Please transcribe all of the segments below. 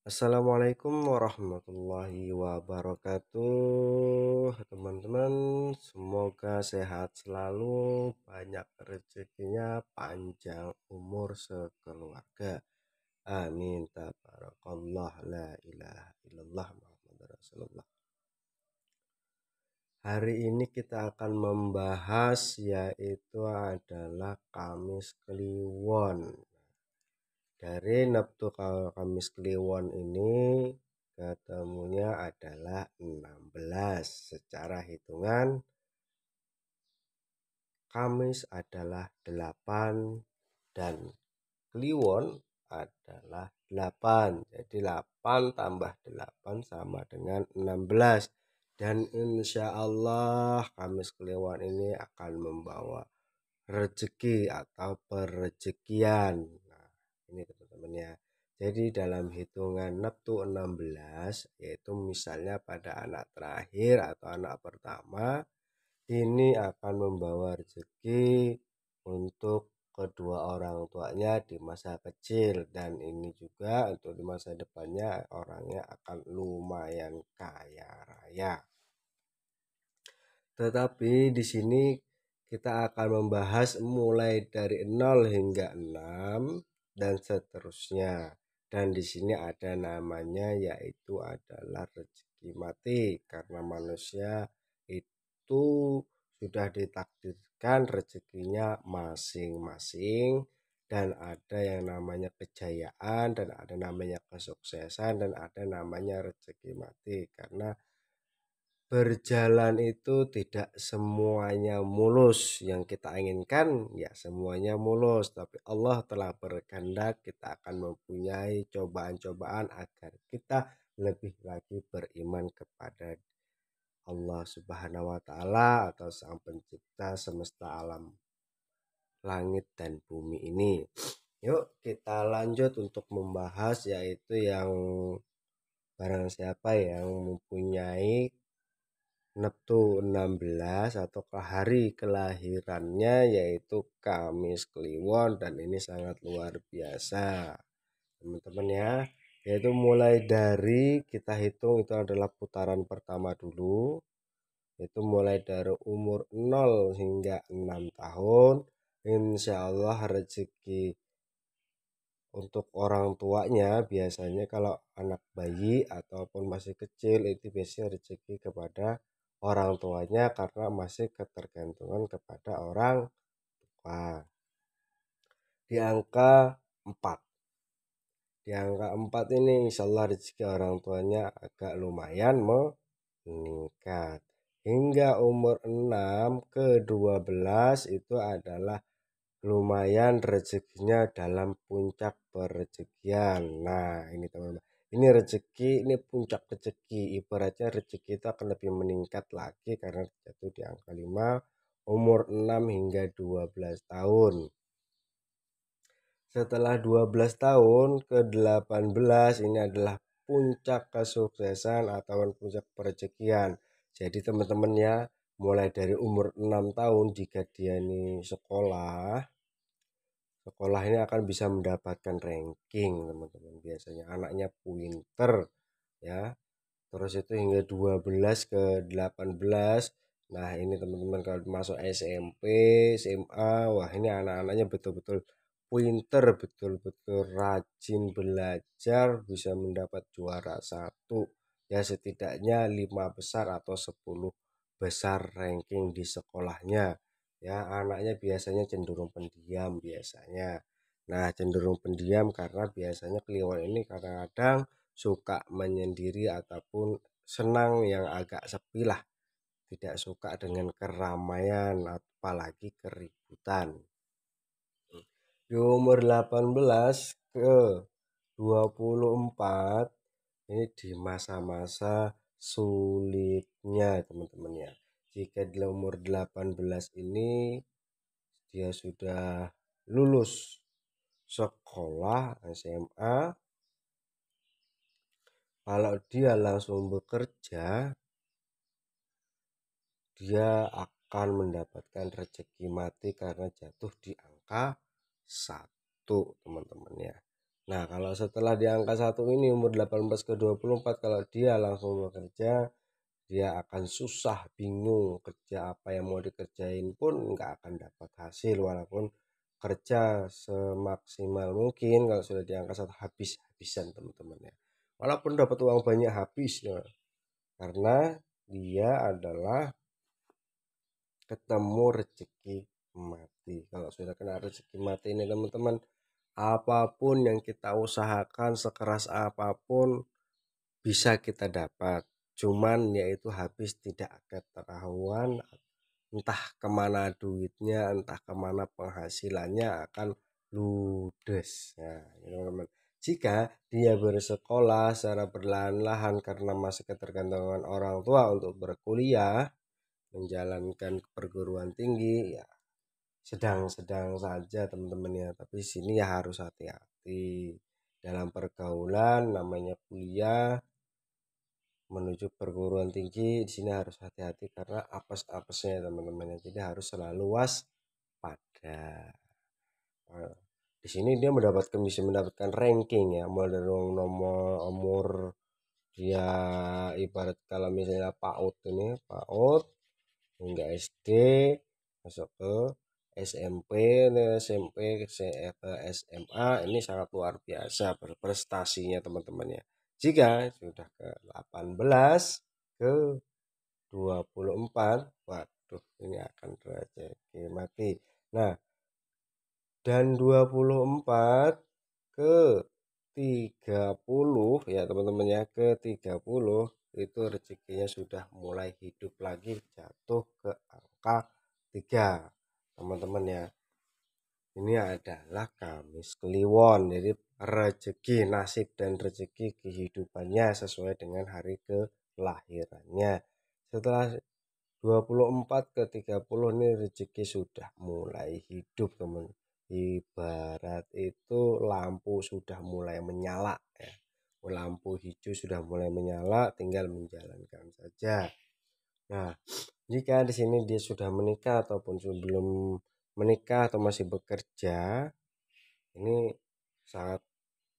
Assalamualaikum warahmatullahi wabarakatuh, teman-teman. Semoga sehat selalu, banyak rezekinya, panjang umur sekeluarga. Amin. Tabarakallah, la ilaha illallah Muhammad Rasulullah. Hari ini kita akan membahas yaitu adalah Kamis Kliwon. Dari Sabtu Kamis Kliwon ini ketemunya adalah 16. Secara hitungan Kamis adalah 8 dan Kliwon adalah 8. Jadi 8 tambah 8 sama dengan 16. Dan insya Allah Kamis Kliwon ini akan membawa rezeki atau perezekian. Nah, ini teman-teman ya. Jadi dalam hitungan neptu 16 yaitu misalnya pada anak terakhir atau anak pertama ini akan membawa rezeki untuk kedua orang tuanya di masa kecil, dan ini juga untuk di masa depannya orangnya akan lumayan kaya raya. Tetapi di sini kita akan membahas mulai dari 0 hingga 6 dan seterusnya. Dan di sini ada namanya yaitu adalah rezeki mati, karena manusia itu sudah ditakdirkan rezekinya masing-masing, dan ada yang namanya kejayaan, dan ada namanya kesuksesan, dan ada namanya rezeki mati. Karena berjalan itu tidak semuanya mulus, yang kita inginkan ya semuanya mulus, tapi Allah telah berkehendak kita akan mempunyai cobaan-cobaan agar kita lebih lagi beriman kepada Allah Subhanahu wa taala atau Sang Pencipta semesta alam langit dan bumi ini. Yuk kita lanjut untuk membahas yaitu yang barang siapa yang mempunyai Neptu 16 atau hari kelahirannya yaitu Kamis Kliwon, dan ini sangat luar biasa teman-teman ya. Yaitu mulai dari kita hitung itu adalah putaran pertama dulu, itu mulai dari umur 0 hingga 6 tahun. Insya Allah rezeki untuk orang tuanya biasanya kalau anak bayi ataupun masih kecil itu biasanya rezeki kepada orang tuanya karena masih ketergantungan kepada orang tua. Di angka 4. Di angka 4 ini insya Allah rezeki orang tuanya agak lumayan meningkat. Hingga umur 6 ke 12 itu adalah lumayan rezekinya dalam puncak perezekian. Nah, ini teman-teman. Ini rezeki, ini puncak rezeki. Ibaratnya rezeki itu akan lebih meningkat lagi karena jatuh di angka 5, umur 6 hingga 12 tahun. Setelah 12 tahun ke 18 ini adalah puncak kesuksesan atau puncak perezekian. Jadi teman-teman ya, mulai dari umur 6 tahun jika dia ini sekolah ini akan bisa mendapatkan ranking teman-teman, biasanya anaknya pinter ya. Terus itu hingga 12 ke 18. Nah ini teman-teman kalau masuk SMP, SMA, wah ini anak-anaknya betul-betul pinter, betul-betul rajin belajar, bisa mendapat juara 1 ya, setidaknya 5 besar atau 10 besar ranking di sekolahnya ya. Anaknya biasanya cenderung pendiam biasanya. Nah cenderung pendiam karena biasanya Kliwon ini kadang-kadang suka menyendiri ataupun senang yang agak sepi lah, tidak suka dengan keramaian apalagi keributan. Di umur 18 ke 24 ini di masa-masa sulitnya teman-teman ya. Jika di umur 18 ini dia sudah lulus sekolah SMA, kalau dia langsung bekerja dia akan mendapatkan rezeki mati karena jatuh di angka 1 teman-teman ya. Nah, kalau setelah di angka 1 ini umur 18 ke 24, kalau dia langsung bekerja, dia akan susah, bingung, kerja apa yang mau dikerjain pun nggak akan dapat hasil, walaupun kerja semaksimal mungkin. Kalau sudah di angka 1 habis-habisan teman-teman ya, walaupun dapat uang banyak habis ya, karena dia adalah ketemu rezeki mati. Kalau sudah kena rezeki mati ini teman-teman, apapun yang kita usahakan, sekeras apapun bisa kita dapat, cuman yaitu habis tidak ketahuan, entah kemana duitnya, entah kemana penghasilannya akan ludes. Nah, teman-teman, jika dia bersekolah secara perlahan-lahan karena masih ketergantungan orang tua untuk berkuliah, menjalankan perguruan tinggi, ya sedang-sedang saja teman-teman ya. Tapi sini ya harus hati-hati dalam pergaulan, namanya kuliah menuju perguruan tinggi. Di sini harus hati-hati karena apes-apesnya teman-teman ya. Jadi harus selalu waspada. Nah, di sini dia bisa mendapatkan ranking ya, mulai dari nomor umur dia, ibarat kalau misalnya PAUD ini, PAUD hingga SD, masuk ke SMP, SMP ke SMA, ini sangat luar biasa berprestasinya teman-teman ya. Jika sudah ke 18 ke 24, waduh ini akan rezeki mati. Nah, dan 24 ke 30 ya teman-teman ya, ke 30 itu rezekinya sudah mulai hidup lagi, jatuh ke angka 3 teman-teman ya. Ini adalah Kamis Kliwon, jadi rezeki, nasib dan rezeki kehidupannya sesuai dengan hari kelahirannya. Setelah 24 ke 30 ini rezeki sudah mulai hidup teman. Ibarat itu lampu sudah mulai menyala ya. Lampu hijau sudah mulai menyala, tinggal menjalankan saja. Nah, jika di sini dia sudah menikah ataupun sebelum menikah atau masih bekerja, ini sangat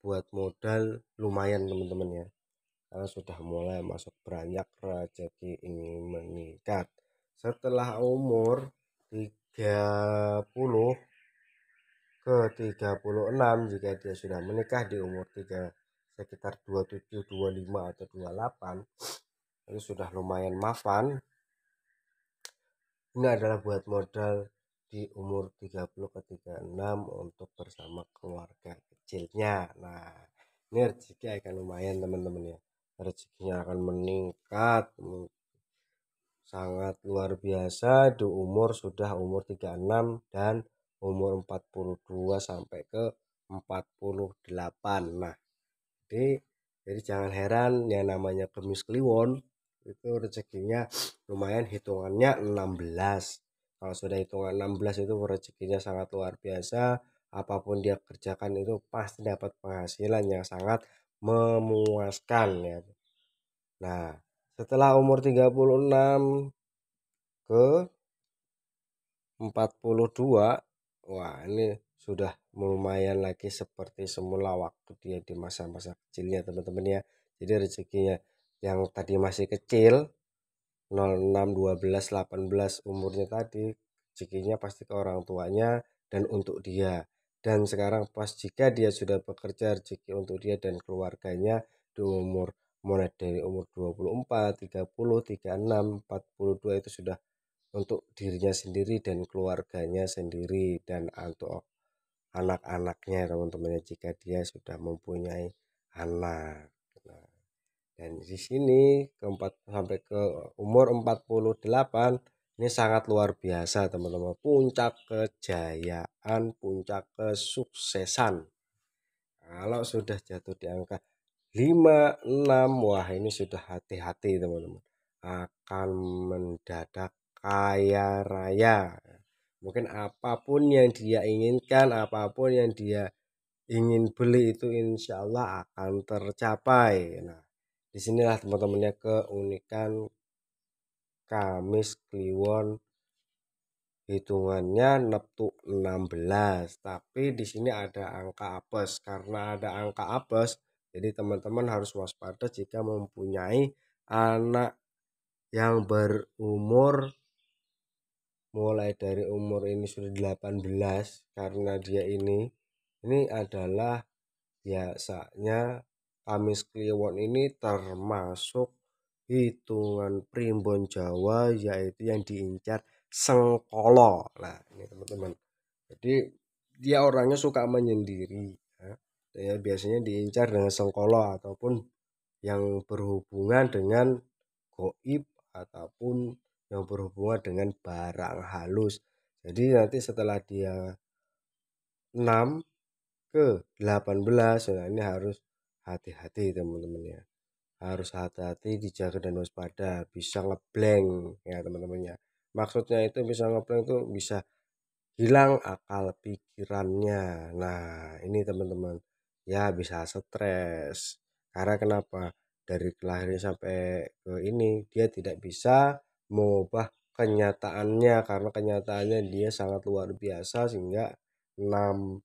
buat modal lumayan teman-teman ya. Karena sudah mulai masuk beranjak rezeki ingin meningkat. Setelah umur 30 ke 36, jika dia sudah menikah di umur 3 sekitar 27, 25 atau 28, itu sudah lumayan mapan. Ini adalah buat modal di umur 30 ke 36 untuk bersama keluarga kecilnya. Nah, ini rezeki akan lumayan teman-teman ya. Rezekinya akan meningkat sangat luar biasa di umur sudah umur 36 dan umur 42 sampai ke 48. Nah, jadi jangan heran yang namanya Kemis Kliwon itu rezekinya lumayan, hitungannya 16. Kalau sudah hitungan 16 itu rezekinya sangat luar biasa. Apapun dia kerjakan itu pasti dapat penghasilan yang sangat memuaskan ya. Nah, setelah umur 36 ke 42, wah ini sudah lumayan lagi seperti semula waktu dia di masa-masa kecilnya teman-teman ya. Jadi rezekinya yang tadi masih kecil 06, 12, 18 umurnya tadi, rezekinya pasti ke orang tuanya dan untuk dia. Dan sekarang pas jika dia sudah bekerja, rezeki untuk dia dan keluarganya di umur mulai dari umur 24, 30, 36, 42 itu sudah untuk dirinya sendiri dan keluarganya sendiri dan untuk anak-anaknya teman-teman, jika dia sudah mempunyai anak. Nah, dan di sini keempat sampai ke umur 48 ini sangat luar biasa teman-teman, puncak kejayaan, puncak kesuksesan. Kalau sudah jatuh di angka 5, 6, wah ini sudah hati-hati teman-teman, akan mendadak kaya raya. Mungkin apapun yang dia inginkan, apapun yang dia ingin beli itu insya Allah akan tercapai. Nah, disinilah teman-temannya keunikan Kamis Kliwon hitungannya neptu 16, tapi di sini ada angka apes. Karena ada angka apes, jadi teman-teman harus waspada jika mempunyai anak yang berumur mulai dari umur ini sudah 18, karena dia ini adalah biasanya Kamis Kliwon ini termasuk hitungan primbon Jawa, yaitu yang diincar sengkolo. Nah, ini teman-teman. Jadi dia orangnya suka menyendiri, ya. Biasanya diincar dengan sengkolo ataupun yang berhubungan dengan goib ataupun yang berhubungan dengan barang halus. Jadi nanti setelah dia 6 ke 18, nah ini harus hati-hati teman-teman ya. Harus hati-hati, dijaga dan waspada, bisa ngeblank ya teman-teman ya. Maksudnya itu bisa ngeblank itu bisa hilang akal pikirannya. Nah, ini teman-teman ya, bisa stres. Karena kenapa? Dari kelahiran sampai ke ini dia tidak bisa mengubah kenyataannya, karena kenyataannya dia sangat luar biasa sehingga 6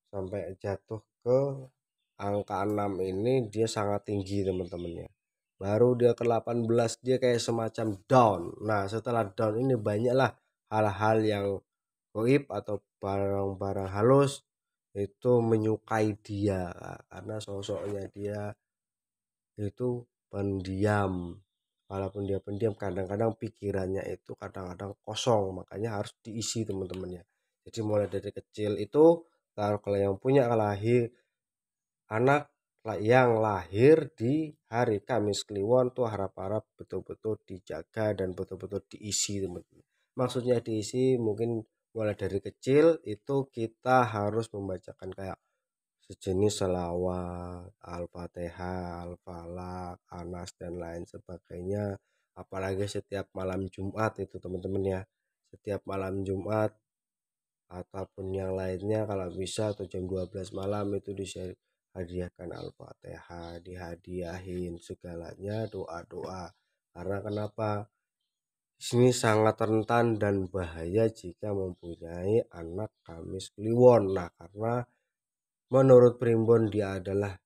sampai jatuh ke angka 6 ini dia sangat tinggi teman-teman ya. Baru dia ke 18 dia kayak semacam down. Nah, setelah down ini banyaklah hal-hal yang goib atau barang-barang halus itu menyukai dia, karena sosoknya dia itu pendiam. Walaupun dia pendiam, kadang-kadang pikirannya itu kadang-kadang kosong, makanya harus diisi teman-teman ya. Jadi mulai dari kecil itu, kalau yang punya anak yang lahir di hari Kamis Kliwon tuh harap-harap betul-betul dijaga dan betul-betul diisi teman-teman. Maksudnya diisi mungkin mulai dari kecil itu kita harus membacakan kayak sejenis selawat, Al-Fatihah, Al-Falaq, Anas dan lain sebagainya. Apalagi setiap malam Jumat itu teman-teman ya. Setiap malam Jumat ataupun yang lainnya kalau bisa atau jam 12 malam itu hadiahkan Al-Fatihah, dihadiahin segalanya, doa-doa. Karena kenapa? Sini sangat rentan dan bahaya jika mempunyai anak Kamis Kliwon. Nah, karena menurut Primbon dia adalah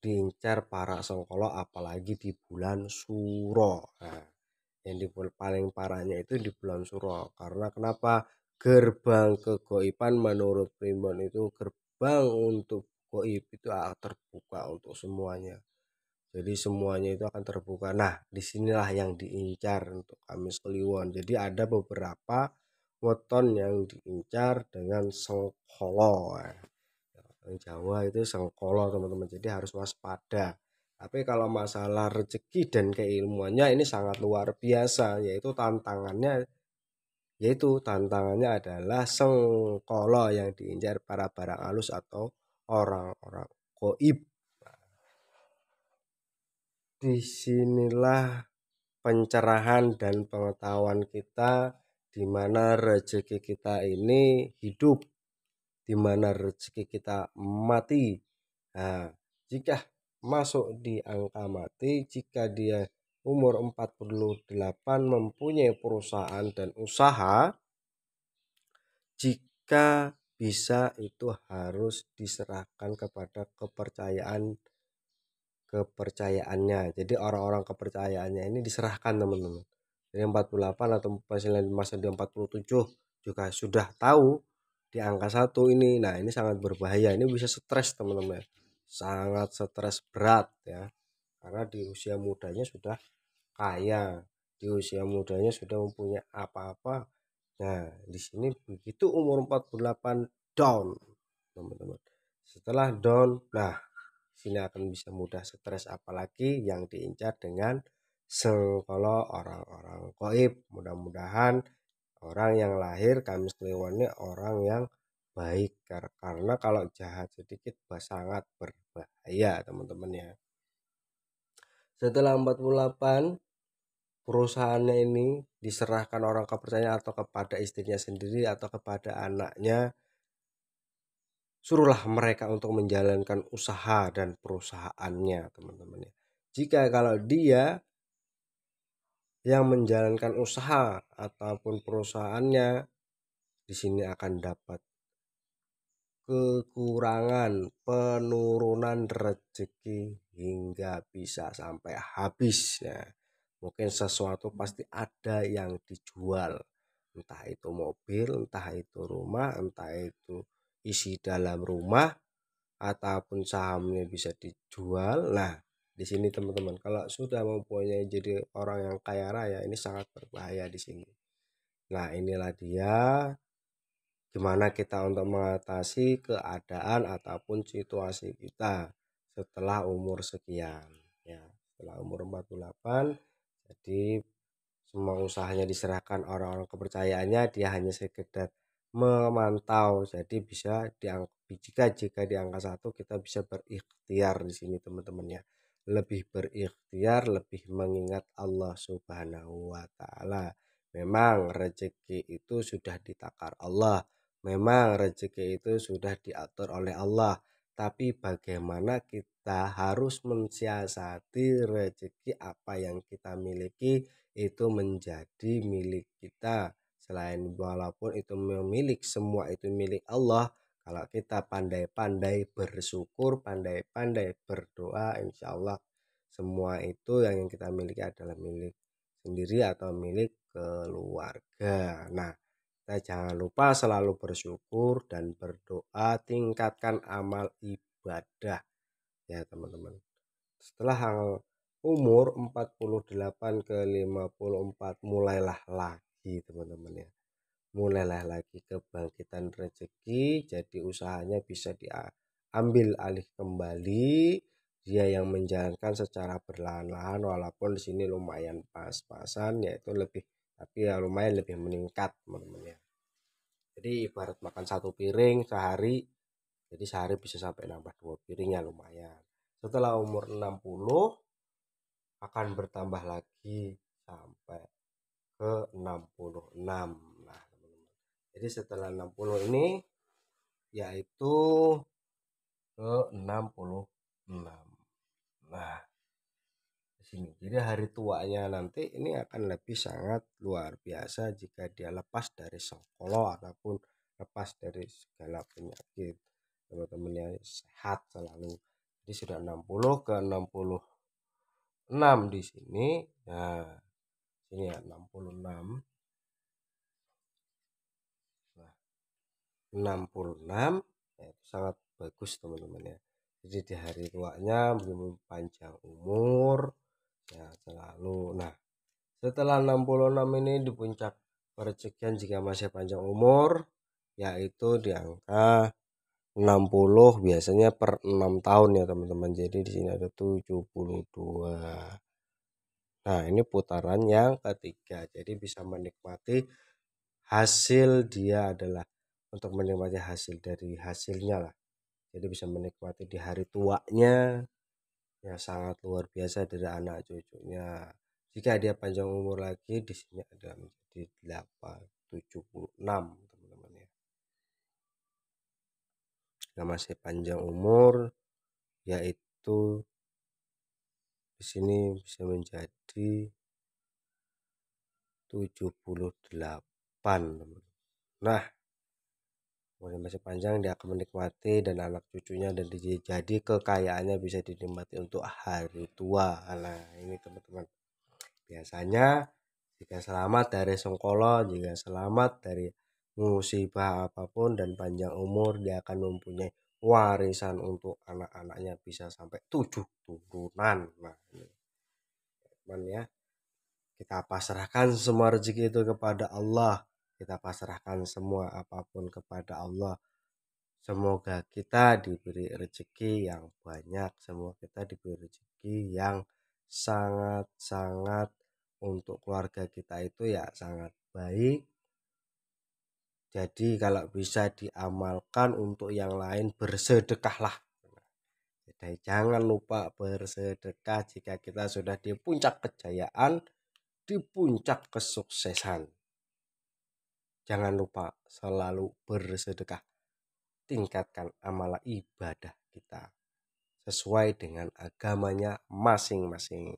diincar para sengkolo apalagi di bulan Suro. Nah, yang paling parahnya itu di bulan Suro. Karena kenapa? Gerbang kegoiban menurut Primbon itu gerbang untuk goib itu terbuka untuk semuanya. Jadi semuanya itu akan terbuka. Nah, disinilah yang diincar untuk Kamis Kliwon. Jadi ada beberapa weton yang diincar dengan sengkolo. Yang Jawa itu sengkolo teman-teman. Jadi harus waspada. Tapi kalau masalah rezeki dan keilmuannya ini sangat luar biasa. Yaitu tantangannya adalah sengkolo yang diincar para barang halus atau orang-orang goib. Disinilah pencerahan dan pengetahuan kita di mana rezeki kita ini hidup, di mana rezeki kita mati. Nah, jika masuk di angka mati, jika dia umur 48 mempunyai perusahaan dan usaha, jika bisa itu harus diserahkan kepada kepercayaannya. Jadi orang-orang kepercayaannya ini diserahkan teman-teman. Jadi 48 atau masa di 47 juga sudah tahu di angka 1 ini. Nah, ini sangat berbahaya. Ini bisa stres teman-teman. Sangat stres berat ya. Karena di usia mudanya sudah kaya. Di usia mudanya sudah mempunyai apa-apa. Nah, di sini begitu umur 48 down teman-teman. Setelah down, nah sini akan bisa mudah stres, apalagi yang diincar dengan sengkolo orang-orang goib. Mudah-mudahan orang yang lahir Kamis Kliwon ini orang yang baik, karena kalau jahat sedikit sangat berbahaya teman-teman ya. Setelah 48 perusahaannya ini diserahkan orang kepercayaan atau kepada istrinya sendiri atau kepada anaknya, suruhlah mereka untuk menjalankan usaha dan perusahaannya teman-teman ya. Jika kalau dia yang menjalankan usaha ataupun perusahaannya di sini akan dapat kekurangan, penurunan rezeki hingga bisa sampai habis ya. Mungkin sesuatu pasti ada yang dijual. Entah itu mobil, entah itu rumah, entah itu isi dalam rumah ataupun sahamnya bisa dijual. Nah, di sini teman-teman, kalau sudah mempunyai jadi orang yang kaya raya ini sangat berbahaya di sini. Nah, inilah dia gimana kita untuk mengatasi keadaan ataupun situasi kita setelah umur sekian ya, setelah umur 48. Jadi semua usahanya diserahkan orang-orang kepercayaannya, dia hanya sekedar memantau. Jadi bisa jika di angka 1 kita bisa berikhtiar di sini teman-teman ya. Lebih berikhtiar, lebih mengingat Allah Subhanahu wa taala. Memang rezeki itu sudah ditakar Allah. Memang rezeki itu sudah diatur oleh Allah. Tapi bagaimana kita harus mensiasati rezeki apa yang kita miliki itu menjadi milik kita. Selain walaupun itu milik, semua itu milik Allah. Kalau kita pandai-pandai bersyukur, pandai-pandai berdoa, insya Allah semua itu yang kita miliki adalah milik sendiri atau milik keluarga. Nah, kita jangan lupa selalu bersyukur dan berdoa, tingkatkan amal ibadah ya teman-teman. Setelah umur 48 ke 54 mulailah lagi teman-teman ya. Mulailah lagi kebangkitan rezeki, jadi usahanya bisa diambil alih kembali. Dia yang menjalankan secara perlahan-lahan walaupun di sini lumayan pas-pasan yaitu lebih, tapi ya lumayan lebih meningkat teman-teman ya. Jadi ibarat makan satu piring sehari, jadi sehari bisa sampai nambah 2 piring ya lumayan. Setelah umur 60 akan bertambah lagi sampai ke 66. Nah, teman-teman. Jadi setelah 60 ini yaitu ke 66. Nah, di sini. Jadi hari tuanya nanti ini akan lebih sangat luar biasa jika dia lepas dari sengkolo ataupun lepas dari segala penyakit. Teman-temannya sehat selalu. Jadi sudah 60 ke 66 di sini. Nah, sini ya 66. Nah, 66 ya, itu sangat bagus teman-teman ya. Jadi di hari tuanya belum panjang umur ya selalu. Nah, setelah 66 ini di puncak perezekian jika masih panjang umur yaitu di angka 60 biasanya per 6 tahun ya teman-teman. Jadi di sini ada 72. Nah, ini putaran yang ketiga. Jadi bisa menikmati hasil, dia adalah untuk menikmati hasil dari hasilnya lah. Jadi bisa menikmati di hari tuanya ya sangat luar biasa dari anak cucunya. Jika dia panjang umur lagi di sini ada menjadi 76 teman-teman ya. Jika masih panjang umur yaitu di sini bisa menjadi 78 teman-teman. Nah, umurnya masih panjang dia akan menikmati dan anak cucunya dan jadi kekayaannya bisa dinikmati untuk hari tua. Nah, ini teman-teman. Biasanya jika selamat dari sengkolo, jika selamat dari musibah apapun dan panjang umur, dia akan mempunyai warisan untuk anak-anaknya bisa sampai 7 turunan. Nah, ini teman ya. Kita pasrahkan semua rezeki itu kepada Allah. Kita pasrahkan semua apapun kepada Allah. Semoga kita diberi rezeki yang banyak. Semoga kita diberi rezeki yang sangat-sangat untuk keluarga kita itu ya sangat baik. Jadi kalau bisa diamalkan untuk yang lain, bersedekahlah. Jadi jangan lupa bersedekah jika kita sudah di puncak kejayaan, di puncak kesuksesan. Jangan lupa selalu bersedekah. Tingkatkan amal ibadah kita sesuai dengan agamanya masing-masing.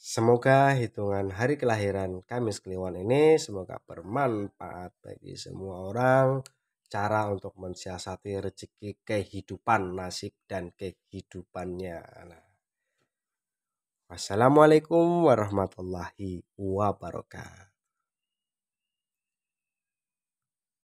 Semoga hitungan hari kelahiran Kamis Kliwon ini semoga bermanfaat bagi semua orang. Cara untuk mensiasati rezeki kehidupan, nasib dan kehidupannya. Nah, wassalamualaikum warahmatullahi wabarakatuh.